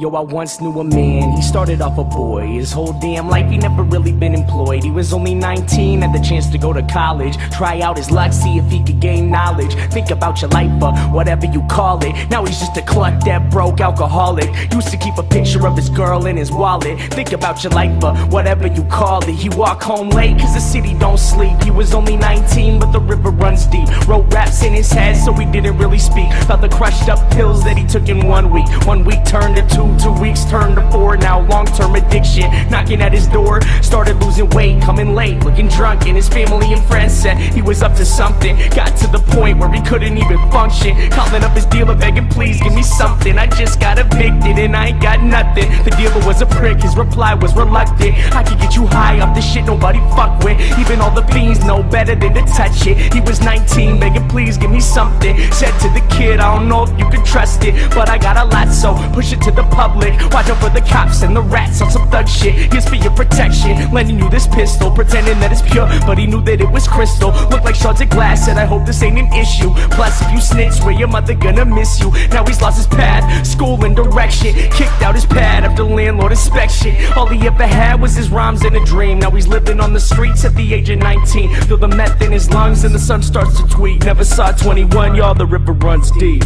Yo, I once knew a man, he started off a boy. His whole damn life he never really been employed. He was only 19, had the chance to go to college, try out his luck, see if he could gain knowledge. Think about your life, whatever you call it. Now he's just a cluck that broke alcoholic. Used to keep a picture of his girl in his wallet. Think about your life, whatever you call it. He walked home late cause the city don't sleep. He was only 19 but the river runs deep. Wrote raps in his head so he didn't really speak. Felt the crushed up pills that he took in 1 week. 1 week turned to 2, 2 weeks turned to 4. Now long-term addiction knocking at his door. Started losing weight, coming late, looking drunk, and his family and friends said he was up to something. Got to the point where he couldn't even function. Calling up his dealer begging, please give me something. I just got evicted and I ain't got nothing. The dealer was a prick, his reply was reluctant. I could get you high off this shit nobody fuck with. Even all the fiends know better than to touch it. He was 19 begging, please give me something. Said to the kid, I don't know if you can trust it, but I got a lot, so push it to the public. Watch out for the cops and the rats on some thug shit. Here's for your protection, lending you this pistol, pretending that it's pure, but he knew that it was crystal. Looked like shards of glass, said I hope this ain't an issue. Plus if you snitch, where your mother gonna miss you. Now he's lost his path, school and direction. Kicked out his pad after landlord inspection. All he ever had was his rhymes and a dream. Now he's living on the streets at the age of 19. Feel the meth in his lungs and the sun starts to tweet. Never saw 21, y'all, the river runs deep.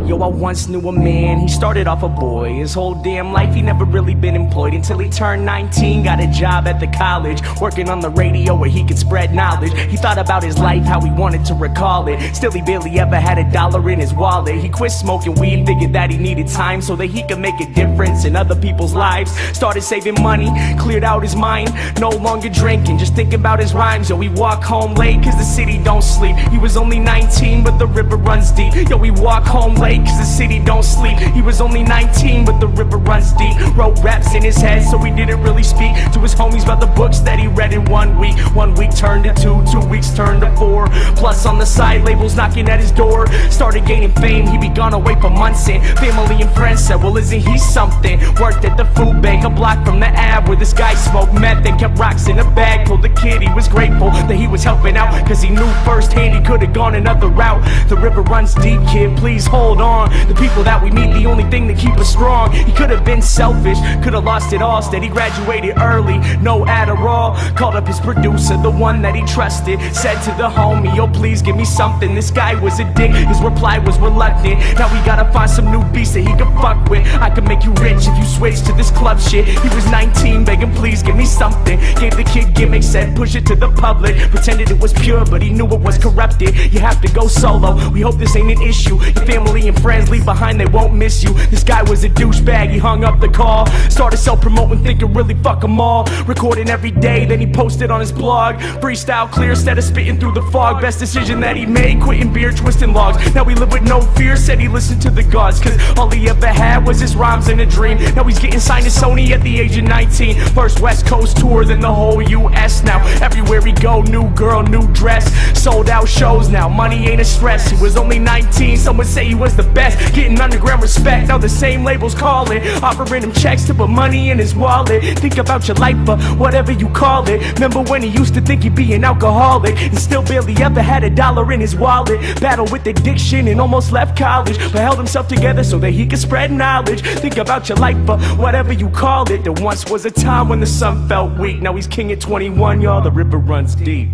Yo, I once knew a man, he started off a boy. His whole damn life he never really been employed until he turned 19, got a job at the college, working on the radio where he could spread knowledge. He thought about his life, how he wanted to recall it. Still he barely ever had $1 in his wallet. He quit smoking weed, figured that he needed time so that he could make a difference in other people's lives. Started saving money, cleared out his mind, no longer drinking, just thinking about his rhymes. Yo, he walked home late cause the city don't sleep. He was only 19 but the river runs deep. Yo, he walked home late cause the city don't sleep. He was only 19 but the river runs deep. Wrote raps in his head so he didn't really speak to his homies about the books that he read in 1 week. 1 week turned to 2, 2 weeks turned to 4. Plus on the side labels knocking at his door. Started gaining fame, he'd be gone away for months and family and friends said, well isn't he something? Worked at the food bank a block from the Ave where this guy smoked meth and kept rocks in a bag. Told the kid he was grateful that he was helping out cause he knew firsthand he could've gone another route. The river runs deep, kid, please hold on. The people that we meet, the only thing that keep us strong. He could have been selfish, could have lost it all. Instead he graduated early, no Adderall. Called up his producer, the one that he trusted. Said to the homie, yo please give me something. This guy was a dick, his reply was reluctant. Now we gotta find some new beats that he can fuck with. I can make you rich if you switch to this club shit. He was 19 begging please give me something. Gave the kid gimmicks, said push it to the public. Pretended it was pure but he knew it was corrupted. You have to go solo, we hope this ain't an issue. Your family and friends leave behind, they won't miss you. This guy was a douchebag, he hung up the call. Started self-promoting, thinking really fuck them all. Recording every day, then he posted on his blog. Freestyle clear, instead of spitting through the fog. Best decision that he made, quitting beer, twisting logs. Now he lived with no fear, said he listened to the gods. Cause all he ever had was his rhymes and a dream. Now he's getting signed to Sony at the age of 19. First West Coast tour, then the whole US. Now everywhere he go, new girl, new dress. Sold out shows now, money ain't a stress. He was only 19, some would say he was the best. Getting underground respect, now the same labels calling. Offering him checks to put money in his wallet. Think about your life, whatever you call it. Remember when he used to think he'd be an alcoholic and still barely ever had $1 in his wallet. Battled with addiction and almost left college, but held himself together so that he could spread knowledge. Think about your life, whatever you call it. There once was a time when the sun felt weak. Now he's king at 21, y'all, the river runs deep.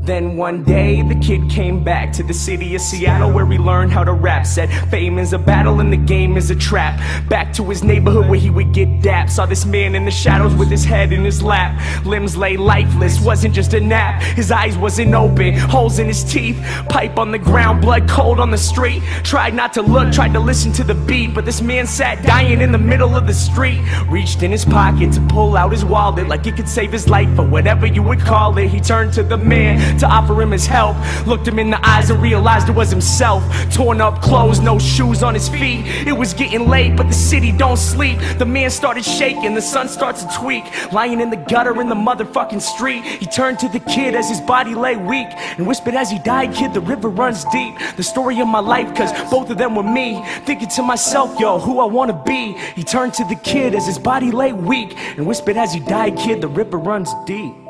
Then one day the kid came back to the city of Seattle where he learned how to rap. Said fame is a battle and the game is a trap. Back to his neighborhood where he would get dapped. Saw this man in the shadows with his head in his lap. Limbs lay lifeless, wasn't just a nap. His eyes wasn't open, holes in his teeth. Pipe on the ground, blood cold on the street. Tried not to look, tried to listen to the beat, but this man sat dying in the middle of the street. Reached in his pocket to pull out his wallet like it could save his life or whatever you would call it. He turned to the man, to offer him his help. Looked him in the eyes and realized it was himself. Torn up clothes, no shoes on his feet. It was getting late, but the city don't sleep. The man started shaking, the sun starts to tweak. Lying in the gutter in the motherfucking street, he turned to the kid as his body lay weak and whispered as he died, "Kid, the river runs deep." The story of my life, cause both of them were me. Thinking to myself, yo, who I wanna be. He turned to the kid as his body lay weak and whispered as he died, "Kid, the river runs deep."